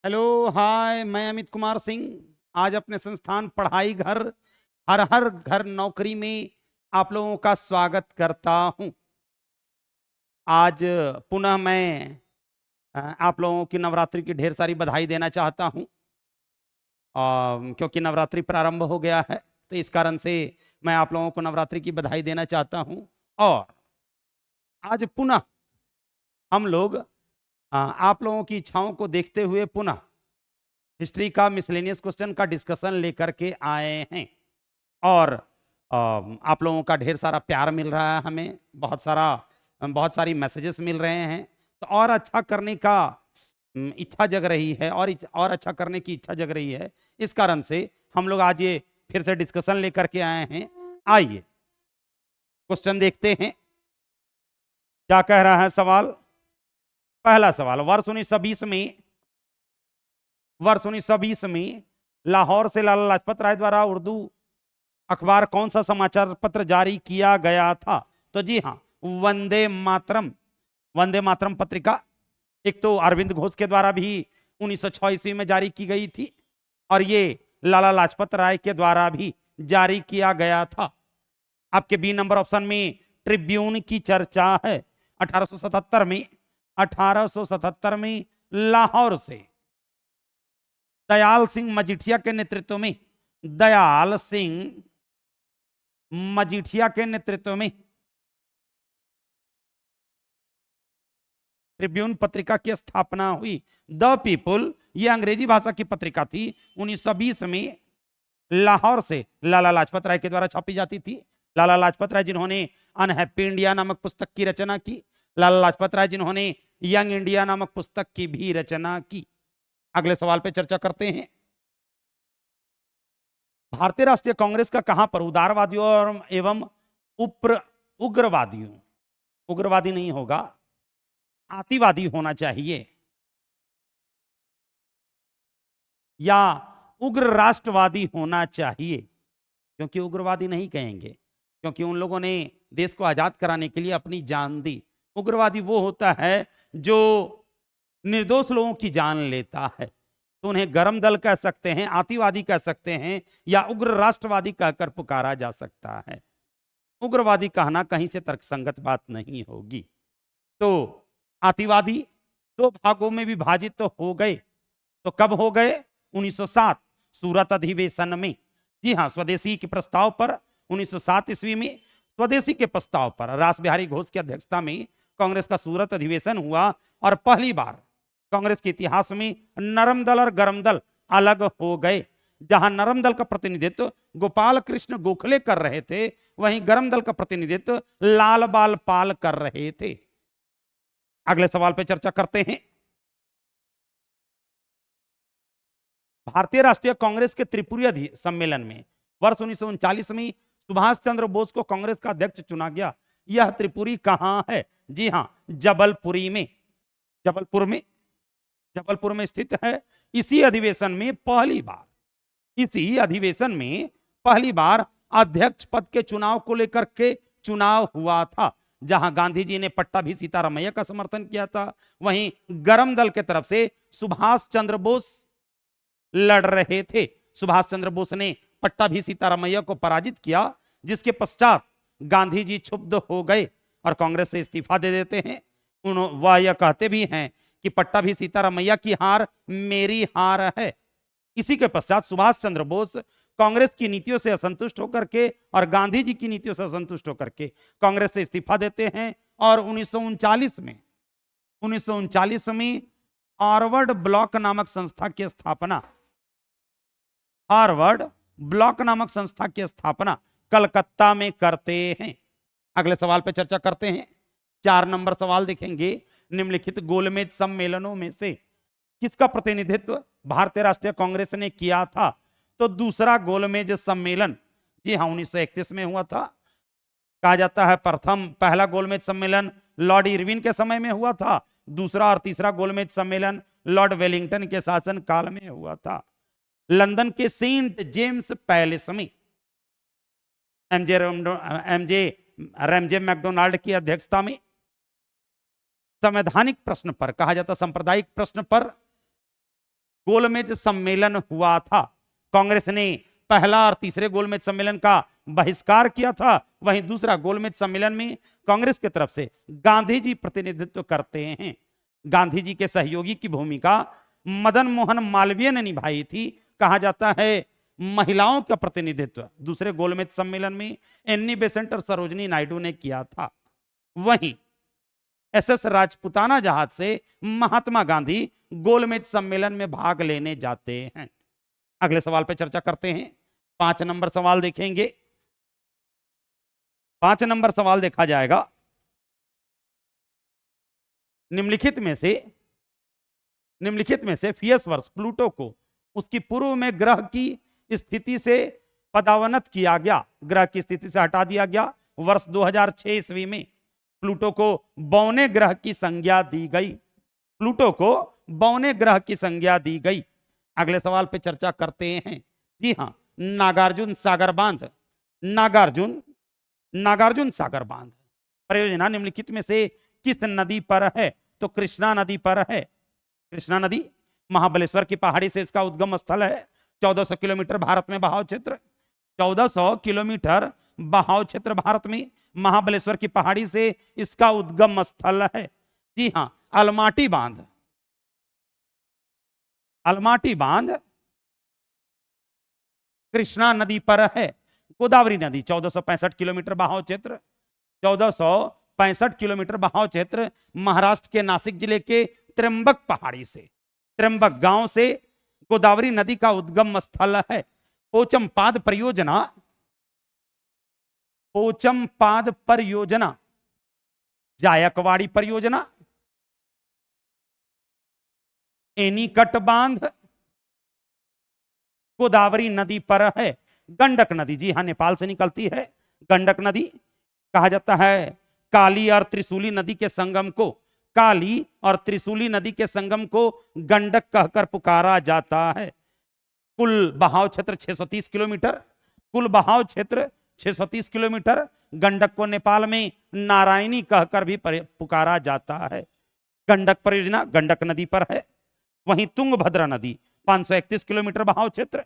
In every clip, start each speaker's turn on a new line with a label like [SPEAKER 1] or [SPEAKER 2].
[SPEAKER 1] Hello hi, मैं अमित कुमार सिंह आज अपने संस्थान पढ़ाई घर हर हर घर नौकरी में आप लोगों का स्वागत करता हूं। आज पुनः मैं आप लोगों की नवरात्रि की ढेर सारी बधाई देना चाहता हूं। क्योंकि नवरात्रि प्रारंभ हो गया है तो इस कारण से मैं आप लोगों को नवरात्रि की बधाई देना चाहता हूं। और आज पुनः हम लोग आप लोगों की इच्छाओं को देखते हुए पुनः हिस्ट्री का मिसलेनियस क्वेश्चन का डिस्कशन लेकर के आए हैं। और आप लोगों का ढेर सारा प्यार मिल रहा है, हमें बहुत सारी मैसेजेस मिल रहे हैं। तो और अच्छा करने का इच्छा जग रही है और अच्छा करने की इच्छा जग रही है। इस कारण से हम लोग आज ये फिर से डिस्कशन लेकर के आए हैं। आइए क्वेश्चन देखते हैं क्या कह रहा है सवाल। पहला सवाल, वर्ष 1920 में लाहौर से लाला लाजपत राय द्वारा उर्दू अखबार कौन सा समाचार पत्र जारी किया गया था? तो जी हाँ, वंदे मातरम पत्रिका। एक तो अरविंद घोष के द्वारा भी 1906 ईस्वी में जारी की गई थी और ये लाला लाजपत राय के द्वारा भी जारी किया गया था। आपके बी नंबर ऑप्शन में ट्रिब्यून की चर्चा है। 1877 में लाहौर से दयाल सिंह मजीठिया के नेतृत्व में ट्रिब्यून पत्रिका की स्थापना हुई। द पीपुल ये अंग्रेजी भाषा की पत्रिका थी। 1920 में लाहौर से लाला लाजपत राय के द्वारा छापी जाती थी। लाला लाजपत राय जिन्होंने अनहैप्पी इंडिया नामक पुस्तक की रचना की, लाला लाजपत राय जिन्होंने यंग इंडिया नामक पुस्तक की भी रचना की। अगले सवाल पे चर्चा करते हैं। भारतीय राष्ट्रीय कांग्रेस का कहां पर उदारवादियों और एवं उग्रवादियों, उग्रवादी नहीं होगा, आतिवादी होना चाहिए या उग्र राष्ट्रवादी होना चाहिए? क्योंकि उग्रवादी नहीं कहेंगे, क्योंकि उन लोगों ने देश को आजाद कराने के लिए अपनी जान दी। उग्रवादी वो होता है जो निर्दोष लोगों की जान लेता है। तो उन्हें गरम दल कह सकते हैं, आतिवादी कह सकते हैं या उग्र राष्ट्रवादी कहकर पुकारा जा सकता है। उग्रवादी कहना कहीं से तर्कसंगत बात नहीं होगी। तो आतिवादी दो भागों में विभाजित तो हो गए। तो कब हो गए? 1907 सूरत अधिवेशन में। जी हाँ, स्वदेशी के प्रस्ताव पर 1907 ईस्वी में स्वदेशी के प्रस्ताव पर रास बिहारी घोष की अध्यक्षता में कांग्रेस का सूरत अधिवेशन हुआ और पहली बार कांग्रेस के इतिहास में नरम दल और गरम दल अलग हो गए। जहां नरम दल का प्रतिनिधित्व गोपाल कृष्ण गोखले कर रहे थे, वहीं गरम दल का प्रतिनिधित्व लाल बाल पाल कर रहे थे। अगले सवाल पर चर्चा करते हैं। भारतीय राष्ट्रीय कांग्रेस के त्रिपुरी सम्मेलन में वर्ष 1939 में सुभाष चंद्र बोस को कांग्रेस का अध्यक्ष चुना गया। यह त्रिपुरी कहां है? जी हां, जबलपुरी में, जबलपुर में स्थित है। इसी अधिवेशन में पहली बार अध्यक्ष पद के चुनाव को लेकर के चुनाव हुआ था, जहां गांधी जी ने पट्टाभी सीतारामैया का समर्थन किया था। वहीं गरम दल के तरफ से सुभाष चंद्र बोस लड़ रहे थे। सुभाष चंद्र बोस ने पट्टाभी सीतारामैया को पराजित किया, जिसके पश्चात गांधी जी क्षुब्ध हो गए और कांग्रेस से इस्तीफा दे देते हैं। वह यह कहते भी हैं कि पट्टाभी सीतारामैया की हार मेरी हार है। इसी के पश्चात सुभाष चंद्र बोस कांग्रेस की नीतियों से असंतुष्ट होकर के और गांधी जी की नीतियों से असंतुष्ट होकर के कांग्रेस से इस्तीफा देते हैं और 1939 में हार्वर्ड ब्लॉक नामक संस्था की स्थापना कलकत्ता में करते हैं। अगले सवाल पर चर्चा करते हैं। 4 नंबर सवाल देखेंगे। निम्नलिखित गोलमेज सम्मेलनों में से किसका प्रतिनिधित्व भारतीय राष्ट्रीय कांग्रेस ने किया था? तो दूसरा गोलमेज सम्मेलन, जी हाँ, 1931 में हुआ था। कहा जाता है पहला गोलमेज सम्मेलन लॉर्ड इरविन के समय में हुआ था। दूसरा और तीसरा गोलमेज सम्मेलन लॉर्ड वेलिंगटन के शासन काल में हुआ था। लंदन के सेंट जेम्स पैलेस में एमजे मैकडोनाल्ड की अध्यक्षता में संवैधानिक प्रश्न पर, कहा जाता सांप्रदायिक प्रश्न पर गोलमेज सम्मेलन हुआ था। कांग्रेस ने पहला और तीसरे गोलमेज सम्मेलन का बहिष्कार किया था, वहीं दूसरा गोलमेज सम्मेलन में कांग्रेस की तरफ से गांधी जी प्रतिनिधित्व करते हैं। गांधी जी के सहयोगी की भूमिका मदन मोहन मालवीय ने निभाई थी। कहा जाता है महिलाओं का प्रतिनिधित्व दूसरे गोलमेज सम्मेलन में एन्नी बेसेंट और सरोजनी नायडू ने किया था। वहीं एसएस राजपुताना जहाज से महात्मा गांधी गोलमेज सम्मेलन में भाग लेने जाते हैं। अगले सवाल पर चर्चा करते हैं। 5 नंबर सवाल देखेंगे। 5 नंबर सवाल देखा जाएगा, निम्नलिखित में से फियस वर्ष प्लूटो को उसकी पूर्व में ग्रह की स्थिति से पदावनत किया गया, ग्रह की स्थिति से हटा दिया गया। वर्ष 2006 ईस्वी में प्लूटो को बौने ग्रह की संज्ञा दी गई। प्लूटो को बौने ग्रह की संज्ञा दी गई। अगले सवाल पे चर्चा करते हैं। जी हां, नागार्जुन सागर बांध, नागार्जुन सागर बांध परियोजना निम्नलिखित में से किस नदी पर है? तो कृष्णा नदी पर है। कृष्णा नदी महाबलेश्वर की पहाड़ी से इसका उद्गम स्थल है। 1400 किलोमीटर भारत में बहाव क्षेत्र, 1400 किलोमीटर बहाव क्षेत्र भारत में महाबलेश्वर की पहाड़ी से इसका उद्गम स्थल है। जी हां, अलमाटी बांध, अलमाटी बांध कृष्णा नदी पर है। गोदावरी नदी 1465 किलोमीटर बहाव क्षेत्र, 1465 किलोमीटर बहाव क्षेत्र महाराष्ट्र के नासिक जिले के त्र्यंबक पहाड़ी से, त्र्यंबक गांव से गोदावरी नदी का उद्गम स्थल है। पोचमपाद परियोजना, पोचमपाद परियोजना, जायकवाड़ी परियोजना, एनीकट बांध गोदावरी नदी पर है। गंडक नदी, जी हां, नेपाल से निकलती है गंडक नदी। कहा जाता है काली और त्रिशूली नदी के संगम को, काली और त्रिशूली नदी के संगम को गंडक कहकर पुकारा जाता है। कुल बहाव क्षेत्र 630 किलोमीटर, कुल बहाव क्षेत्र 630 किलोमीटर। गंडक को नेपाल में नारायणी कहकर भी पुकारा जाता है। गंडक परियोजना गंडक नदी पर है। वहीं तुंगभद्रा नदी 531 किलोमीटर बहाव क्षेत्र,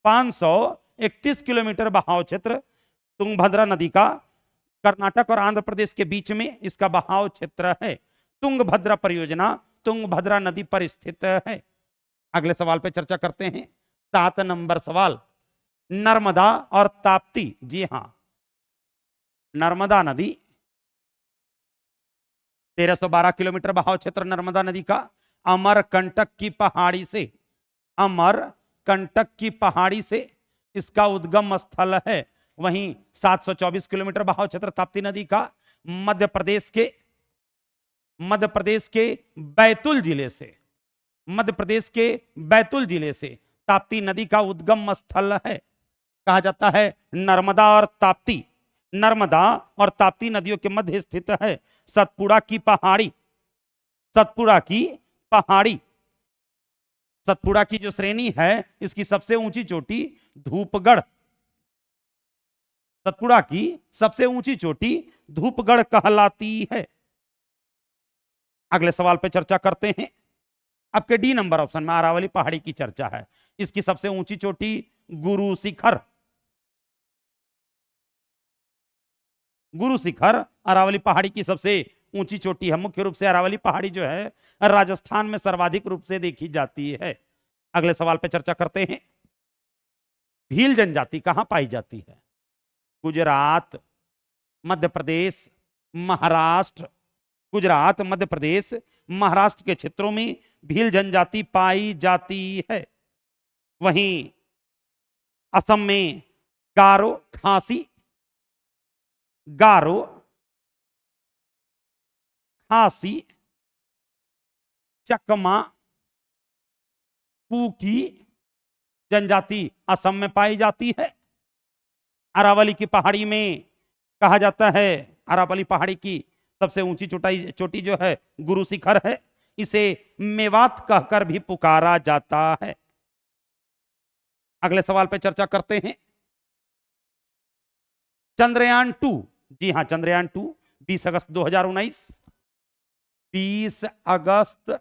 [SPEAKER 1] 531 किलोमीटर बहाव क्षेत्र तुंगभद्रा नदी का कर्नाटक और आंध्र प्रदेश के बीच में इसका बहाव क्षेत्र है। तुंगभद्रा परियोजना तुंगभद्रा नदी पर स्थित है। अगले सवाल पे चर्चा करते हैं। 7 नंबर सवाल, नर्मदा और ताप्ती। जी हां, नर्मदा नदी 1312 किलोमीटर बहाव क्षेत्र नर्मदा नदी का अमरकंटक की पहाड़ी से, अमरकंटक की पहाड़ी से इसका उद्गम स्थल है। वहीं 724 किलोमीटर बहाव क्षेत्र ताप्ती नदी का मध्य प्रदेश के बैतूल जिले से, मध्य प्रदेश के बैतूल जिले से ताप्ती नदी का उद्गम स्थल है। कहा जाता है नर्मदा और ताप्ती, नर्मदा और ताप्ती नदियों के मध्य स्थित है सतपुड़ा की पहाड़ी, सतपुड़ा की पहाड़ी। सतपुड़ा की जो श्रेणी है इसकी सबसे ऊंची चोटी धूपगढ़, सतपुड़ा की सबसे ऊंची चोटी धूपगढ़ कहलाती है। अगले सवाल पे चर्चा करते हैं। आपके डी नंबर ऑप्शन में अरावली पहाड़ी की चर्चा है। इसकी सबसे ऊंची चोटी गुरु शिखर, गुरु शिखर अरावली पहाड़ी की सबसे ऊंची चोटी है। मुख्य रूप से अरावली पहाड़ी जो है राजस्थान में सर्वाधिक रूप से देखी जाती है। अगले सवाल पे चर्चा करते हैं। भील जनजाति कहां पाई जाती है? गुजरात, मध्य प्रदेश, महाराष्ट्र, गुजरात, मध्य प्रदेश, महाराष्ट्र के क्षेत्रों में भील जनजाति पाई जाती है। वहीं असम में गारो, खासी, गारो, खासी, चकमा, कुकी जनजाति असम में पाई जाती है। अरावली की पहाड़ी में कहा जाता है, अरावली पहाड़ी की सबसे ऊंची चोटी जो है गुरु शिखर है। इसे मेवात कहकर भी पुकारा जाता है। अगले सवाल पे चर्चा करते हैं। चंद्रयान 2, जी हां, चंद्रयान 2 20 अगस्त 2019, 20 अगस्त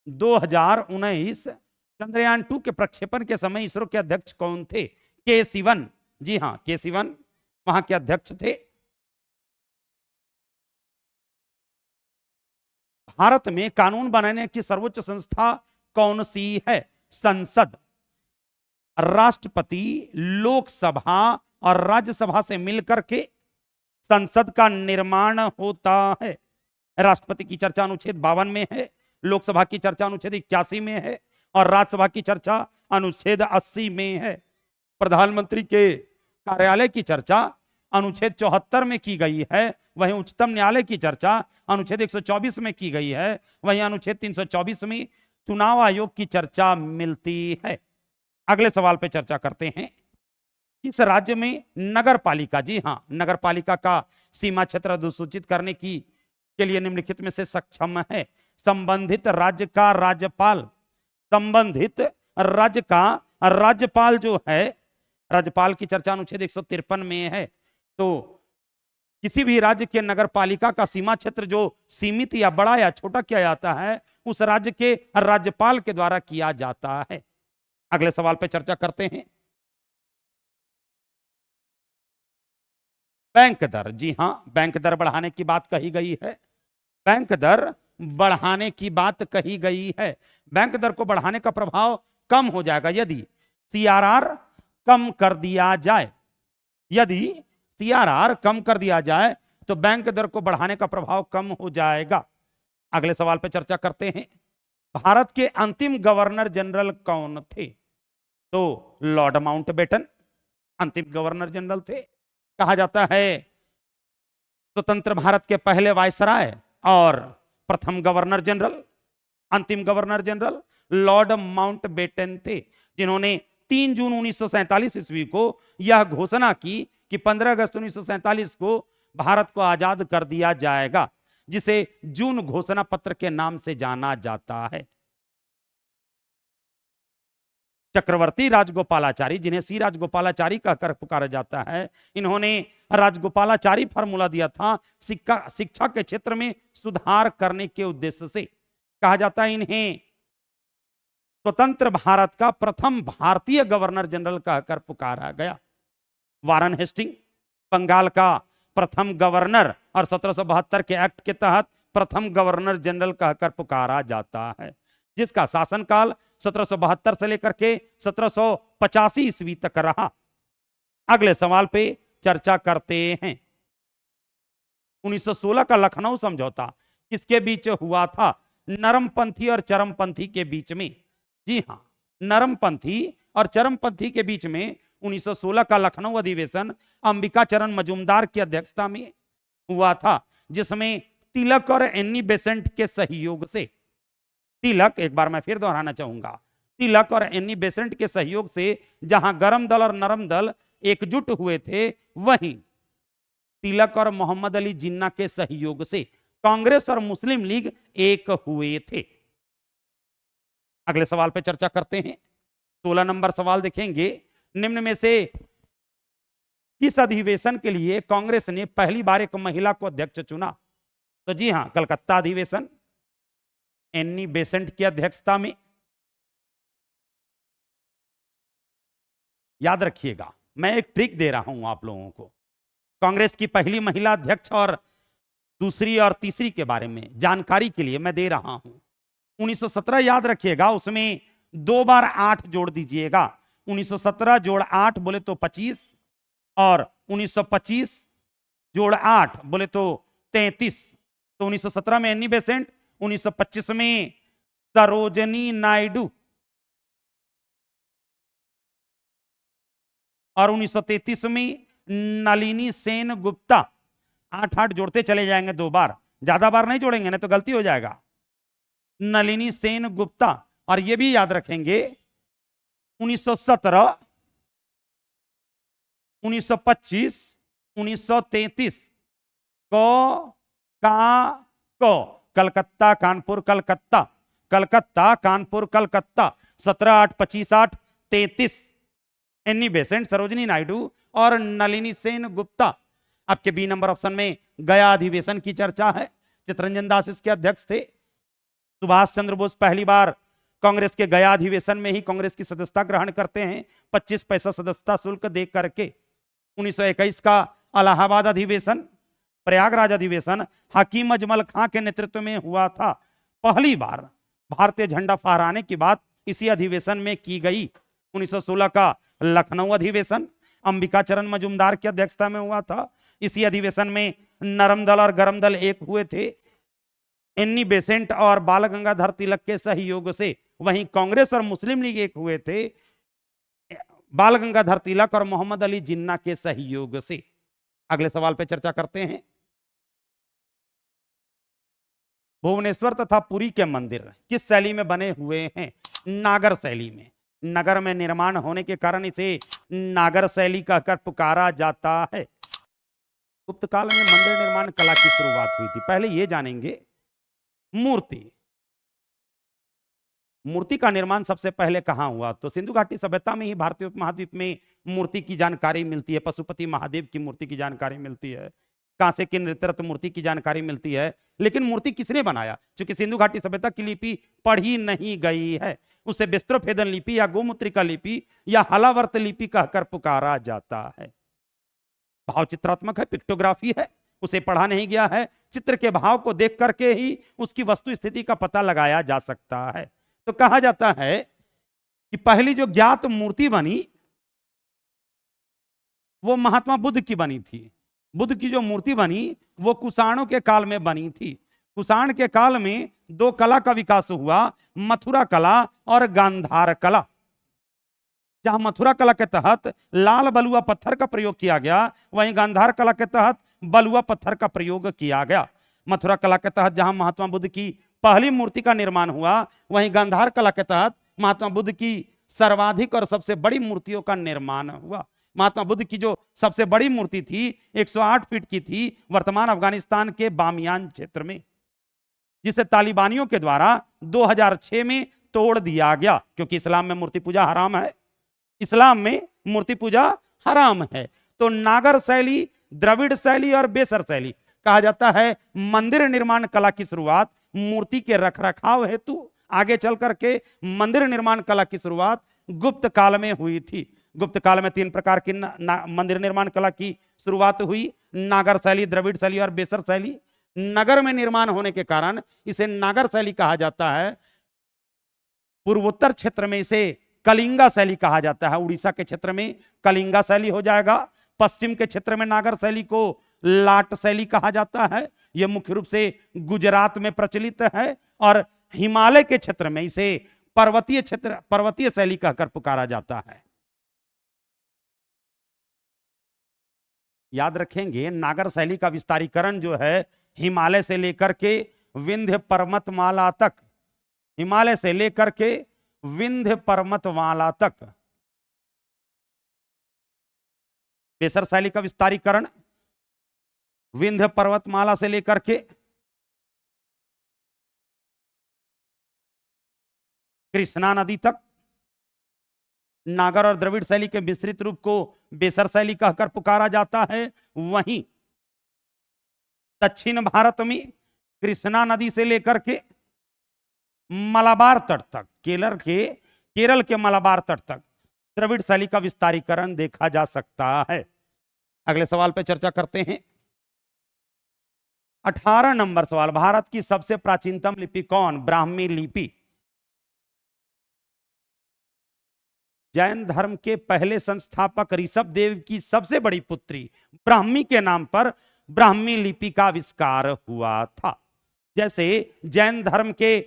[SPEAKER 1] 2019 चंद्रयान 2 के प्रक्षेपण के समय इसरो के अध्यक्ष कौन थे? के सिवन। जी हां, के सिवन वहां के अध्यक्ष थे। भारत में कानून बनाने की सर्वोच्च संस्था कौन सी है? संसद। राष्ट्रपति लोकसभा और राज्यसभा से मिलकर के संसद का निर्माण होता है। राष्ट्रपति की चर्चा अनुच्छेद 52 में है, लोकसभा की चर्चा अनुच्छेद 81 में है और राज्यसभा की चर्चा अनुच्छेद 80 में है। प्रधानमंत्री के कार्यालय की चर्चा अनुच्छेद 74 में की गई है, वहीं उच्चतम न्यायालय की चर्चा अनुच्छेद 124 में की गई है, वहीं अनुच्छेद 324 में चुनाव आयोग की चर्चा मिलती है। अगले सवाल पे चर्चा करते हैं। किस राज्य में नगर पालिका, जी हां, नगर पालिका का सीमा क्षेत्र अधिसूचित करने की के लिए निम्नलिखित में से सक्षम है? संबंधित राज्य का राज्यपाल। संबंधित राज्य का राज्यपाल जो है, राज्यपाल की चर्चा अनुच्छेद 153 में है। तो किसी भी राज्य के नगर पालिका का सीमा क्षेत्र जो सीमित या बड़ा या छोटा किया जाता है, उस राज्य के राज्यपाल के द्वारा किया जाता है। अगले सवाल पे चर्चा करते हैं। बैंक दर, जी हां, बैंक दर बढ़ाने की बात कही गई है। बैंक दर बढ़ाने की बात कही गई है। बैंक दर को बढ़ाने का प्रभाव कम हो जाएगा यदि सीआरआर कम कर दिया जाए। यदि सीआरआर कम कर दिया जाए तो बैंक दर को बढ़ाने का प्रभाव कम हो जाएगा। अगले सवाल पर चर्चा करते हैं। भारत के अंतिम गवर्नर जनरल कौन थे? तो लॉर्ड माउंटबेटन अंतिम गवर्नर जनरल थे। कहा जाता है स्वतंत्र भारत के पहले वायसराय और प्रथम गवर्नर जनरल, अंतिम गवर्नर जनरल लॉर्ड माउंटबेटन थे, जिन्होंने 3 जून 1947 ईस्वी को यह घोषणा की कि 15 अगस्त 1947 को भारत को आजाद कर दिया जाएगा, जिसे जून घोषणा पत्र के नाम से जाना जाता है। चक्रवर्ती राजगोपालाचारी, जिन्हें सी राजगोपालाचारी कहकर पुकारा जाता है, इन्होंने राजगोपालाचारी फार्मूला दिया था शिक्षा के क्षेत्र में सुधार करने के उद्देश्य से। कहा जाता है इन्हें स्वतंत्र भारत का प्रथम भारतीय गवर्नर जनरल कहकर पुकारा गया। वारन हेस्टिंग बंगाल का प्रथम गवर्नर और 1772 के एक्ट के तहत प्रथम गवर्नर जनरल कहकर पुकारा जाता है, जिसका शासनकाल 1772 से लेकर के 1785 ईस्वी तक रहा। अगले सवाल पे चर्चा करते हैं। 1916 का लखनऊ समझौता किसके बीच हुआ था? नरमपंथी और चरमपंथी के बीच में। जी हां, नरमपंथी और चरमपंथी के बीच में 1916 का लखनऊ अधिवेशन अंबिका चरण मजूमदार की अध्यक्षता में हुआ था, जिसमें तिलक और एनी बेसेंट के सहयोग से, तिलक, एक बार मैं फिर दोहराना चाहूंगा, तिलक और एनी बेसेंट के सहयोग से जहां गरम दल और नरम दल एकजुट हुए थे, वहीं तिलक और मोहम्मद अली जिन्ना के सहयोग से कांग्रेस और मुस्लिम लीग एक हुए थे। अगले सवाल पे चर्चा करते हैं। 16 नंबर सवाल देखेंगे। निम्न में से किस अधिवेशन के लिए कांग्रेस ने पहली बार एक महिला को अध्यक्ष चुना? तो जी हां, कलकत्ता अधिवेशन, एनी बेसेंट की अध्यक्षता में। याद रखिएगा, मैं एक ट्रिक दे रहा हूं आप लोगों को। कांग्रेस की पहली महिला अध्यक्ष और दूसरी और तीसरी के बारे में जानकारी के लिए मैं दे रहा हूं। 1917 याद रखिएगा, उसमें 2 बार 8 जोड़ दीजिएगा। 1917 जोड़ 8 बोले तो 25 और 1925 जोड़ 8 बोले तो 33। तो 1917 में एनी बेसेंट, 1925 में सरोजनी नायडू और 1933 में नलिनी सेन गुप्ता। 8-8 जोड़ते चले जाएंगे 2 बार, ज्यादा बार नहीं जोड़ेंगे नहीं तो गलती हो जाएगा। नलिनी सेन गुप्ता। और यह भी याद रखेंगे 1917, 1925, 1933 को कलकत्ता कानपुर कलकत्ता, कलकत्ता कानपुर कलकत्ता, 17-8-25-8 33। एनी बेसेंट, सरोजनी नायडू और नलिनी सेन गुप्ता। आपके बी नंबर ऑप्शन में गया अधिवेशन की चर्चा है। चितरंजन दास इसके अध्यक्ष थे। सुभाष चंद्र बोस पहली बार कांग्रेस के गया अधिवेशन में ही कांग्रेस की सदस्यता ग्रहण करते हैं 25 पैसा सदस्यता शुल्क दे करके। 1921 का इलाहाबाद अधिवेशन, प्रयागराज अधिवेशन हकीम अजमल खां के नेतृत्व में हुआ था। पहली बार भारतीय झंडा फहराने की बात इसी अधिवेशन में की गई। 1916 का लखनऊ अधिवेशन अंबिकाचरण मजूमदार की अध्यक्षता में हुआ था। इसी अधिवेशन में नरम दल और गरम दल एक हुए थे। एन्नी बेसेंट और बाल गंगाधर तिलक के सहयोग से। वहीं कांग्रेस और मुस्लिम लीग एक हुए थे बाल गंगाधर तिलक और मोहम्मद अली जिन्ना के सहयोग से। अगले सवाल पे चर्चा करते हैं। भुवनेश्वर तथा पुरी के मंदिर किस शैली में बने हुए हैं? नागर शैली में। नगर में निर्माण होने के कारण इसे नागर शैली कहकर पुकारा जाता है। गुप्त काल में मंदिर निर्माण कला की शुरुआत हुई थी। पहले यह जानेंगे मूर्ति का निर्माण सबसे पहले कहां हुआ? तो सिंधु घाटी सभ्यता में ही भारतीय उपमहाद्वीप में मूर्ति की जानकारी मिलती है। पशुपति महादेव की मूर्ति की जानकारी मिलती है। कांसे की नृत्यरत मूर्ति की जानकारी मिलती है। लेकिन मूर्ति किसने बनाया? क्योंकि सिंधु घाटी सभ्यता की लिपि पढ़ी नहीं गई है, उसे विस्त्रोफेदन लिपि या गोमुत्रिका लिपि या हलावर्त लिपि कहकर पुकारा जाता है। भाव चित्रात्मक है, पिक्टोग्राफी है, उसे पढ़ा नहीं गया है। चित्र के भाव को देख करके ही उसकी वस्तु स्थिति का पता लगाया जा सकता है। तो कहा जाता है कि पहली जो ज्ञात मूर्ति बनी वो महात्मा बुद्ध की बनी थी। बुद्ध की जो मूर्ति बनी वो कुषाणों के काल में बनी थी। कुषाण के काल में दो कला का विकास हुआ, मथुरा कला और गांधार कला। जहां मथुरा कला के तहत लाल बलुआ पत्थर का प्रयोग किया गया, वहीं गांधार कला के तहत बलुआ पत्थर का प्रयोग किया गया। मथुरा कला के तहत जहां महात्मा बुद्ध की पहली मूर्ति का निर्माण हुआ, वहीं गांधार कला के तहत महात्मा बुद्ध की सर्वाधिक और सबसे बड़ी मूर्तियों का निर्माण हुआ। महात्मा बुद्ध की जो सबसे बड़ी मूर्ति थी 108 फीट की थी, वर्तमान अफगानिस्तान के बामियान क्षेत्र में, जिसे तालिबानियों के द्वारा 2006 में तोड़ दिया गया, क्योंकि इस्लाम में मूर्ति पूजा हराम है। इस्लाम में मूर्ति पूजा हराम है। तो नागर शैली, द्रविड़ शैली और बेसर शैली कहा जाता है मंदिर निर्माण कला की शुरुआत मूर्ति के रखरखाव हेतु आगे चल करके मंदिर निर्माण कला की शुरुआत गुप्त काल में हुई थी। गुप्त काल में 3 प्रकार की मंदिर निर्माण कला की शुरुआत हुई, नागर शैली, द्रविड़ शैली और बेसर शैली। नगर में निर्माण होने के कारण इसे नागर शैली कहा जाता है। पूर्वोत्तर क्षेत्र में इसे कलिंगा शैली कहा जाता है। उड़ीसा के क्षेत्र में कलिंगा शैली हो जाएगा। पश्चिम के क्षेत्र में नागर शैली को लाट शैली कहा जाता है। यह मुख्य रूप से गुजरात में प्रचलित है। और हिमालय के क्षेत्र में इसे पर्वतीय शैली कहकर पुकारा जाता है। याद रखेंगे नागर शैली का विस्तारीकरण जो है हिमालय से लेकर के विंध्य पर्वतमाला तक, हिमालय से लेकर के विंध्य पर्वतमाला तक। बेसर शैली का विस्तारीकरण विंध्य पर्वतमाला से लेकर के कृष्णा नदी तक। नागर और द्रविड़ शैली के मिश्रित रूप को बेसर शैली कहकर पुकारा जाता है। वहीं दक्षिण भारत में कृष्णा नदी से लेकर के मलाबार तट तक, केरल के मलाबार तट तक द्रविड़ शैली का विस्तारीकरण देखा जा सकता है। अगले सवाल पे चर्चा करते हैं। 18 नंबर सवाल, भारत की सबसे प्राचीनतम लिपि कौन? ब्राह्मी लिपि। जैन धर्म के पहले संस्थापक ऋषभ देव की सबसे बड़ी पुत्री ब्राह्मी के नाम पर ब्राह्मी लिपि का आविष्कार हुआ था। जैसे जैन धर्म के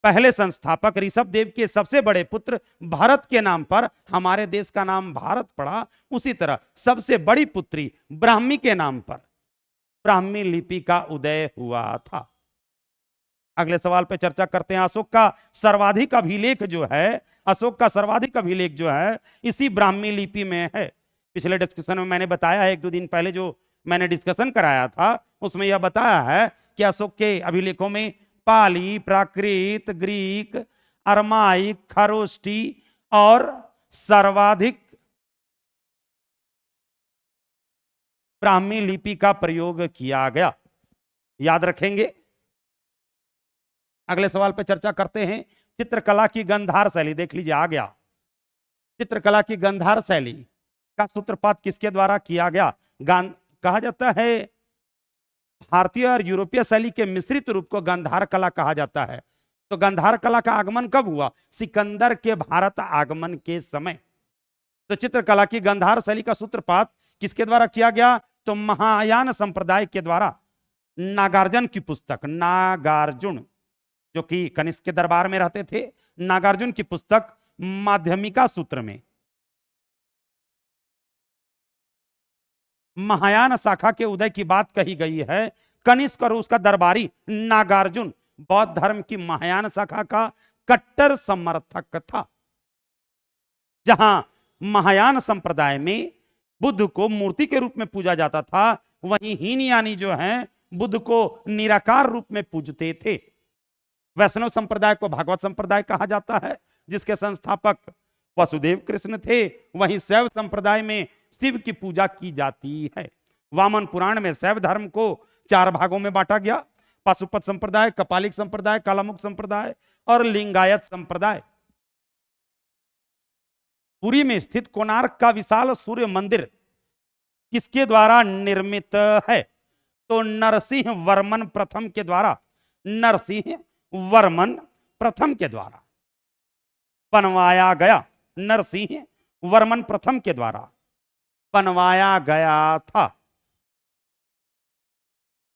[SPEAKER 1] पहले संस्थापक ऋषभ देव के सबसे बड़े पुत्र भरत के नाम पर हमारे देश का नाम भारत पड़ा, उसी तरह सबसे बड़ी पुत्री ब्राह्मी के नाम पर ब्राह्मी लिपि का उदय हुआ था। अगले सवाल पे चर्चा करते हैं। अशोक का सर्वाधिक अभिलेख जो है इसी ब्राह्मी लिपि में है। पिछले डिस्कशन में मैंने बताया है, 1-2 दिन पहले जो मैंने डिस्कशन कराया था उसमें यह बताया है कि अशोक के अभिलेखों में पाली, प्राकृत, ग्रीक, अरमाइक, खरोष्टी और सर्वाधिक ब्राह्मी लिपि का प्रयोग किया गया। याद रखेंगे अगले सवाल पे चर्चा करते हैं। चित्रकला की गंधार शैली, देख लीजिए आ गया। चित्रकला की गंधार शैली का सूत्रपात किसके द्वारा किया गया? कहा जाता है भारतीय और यूरोपीय शैली के मिश्रित रूप को गंधार कला कहा जाता है। तो गंधार कला का आगमन कब हुआ? सिकंदर के भारत आगमन के समय। तो चित्रकला की गंधार शैली का सूत्रपात किसके द्वारा किया गया? तो महायान संप्रदाय के द्वारा। नागार्जुन की पुस्तक, नागार्जुन जो कि कनिष्क के दरबार में रहते थे, नागार्जुन की पुस्तक माध्यमिका सूत्र में महायान शाखा के उदय की बात कही गई है। कनिष्क और उसका दरबारी नागार्जुन बौद्ध धर्म की महायान शाखा का कट्टर समर्थक था। जहां महायान संप्रदाय में बुद्ध को मूर्ति के रूप में पूजा जाता था, वहीं हीनयानी जो हैं बुद्ध को निराकार रूप में पूजते थे। वैष्णव संप्रदाय को भागवत संप्रदाय कहा जाता है, जिसके संस्थापक वसुदेव कृष्ण थे। वहीं शैव संप्रदाय में शिव की पूजा की जाती है। वामन पुराण में शैव धर्म को 4 भागों में बांटा गया: पाशुपत संप्रदाय, कपालिक संप्रदाय, कालामुख संप्रदाय और लिंगायत संप्रदाय। पुरी में स्थित कोणार्क का विशाल सूर्य मंदिर किसके द्वारा निर्मित है? तो नरसिंह वर्मन प्रथम के द्वारा। नरसिंह वर्मन प्रथम के द्वारा बनवाया गया। नरसिंह वर्मन प्रथम के द्वारा बनवाया गया था,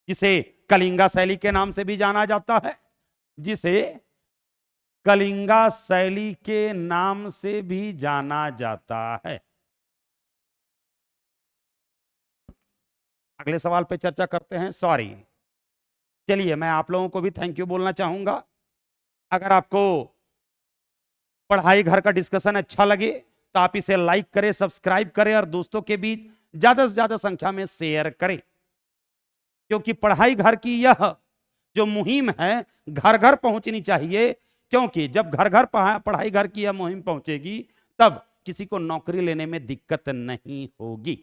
[SPEAKER 1] जिसे कलिंगा शैली के नाम से भी जाना जाता है। जिसे कलिंगा शैली के नाम से भी जाना जाता है। अगले सवाल पे चर्चा करते हैं। सॉरी, चलिए मैं आप लोगों को भी थैंक यू बोलना चाहूंगा। अगर आपको पढ़ाई घर का डिस्कशन अच्छा लगे तो आप इसे लाइक करें, सब्सक्राइब करें और दोस्तों के बीच ज्यादा से ज्यादा संख्या में शेयर करें, क्योंकि पढ़ाई घर की यह जो मुहिम है घर घर पहुंचनी चाहिए। क्योंकि जब घर घर पढ़ाई घर की यह मुहिम पहुंचेगी, तब किसी को नौकरी लेने में दिक्कत नहीं होगी।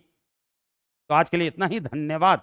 [SPEAKER 1] तो आज के लिए इतना ही, धन्यवाद।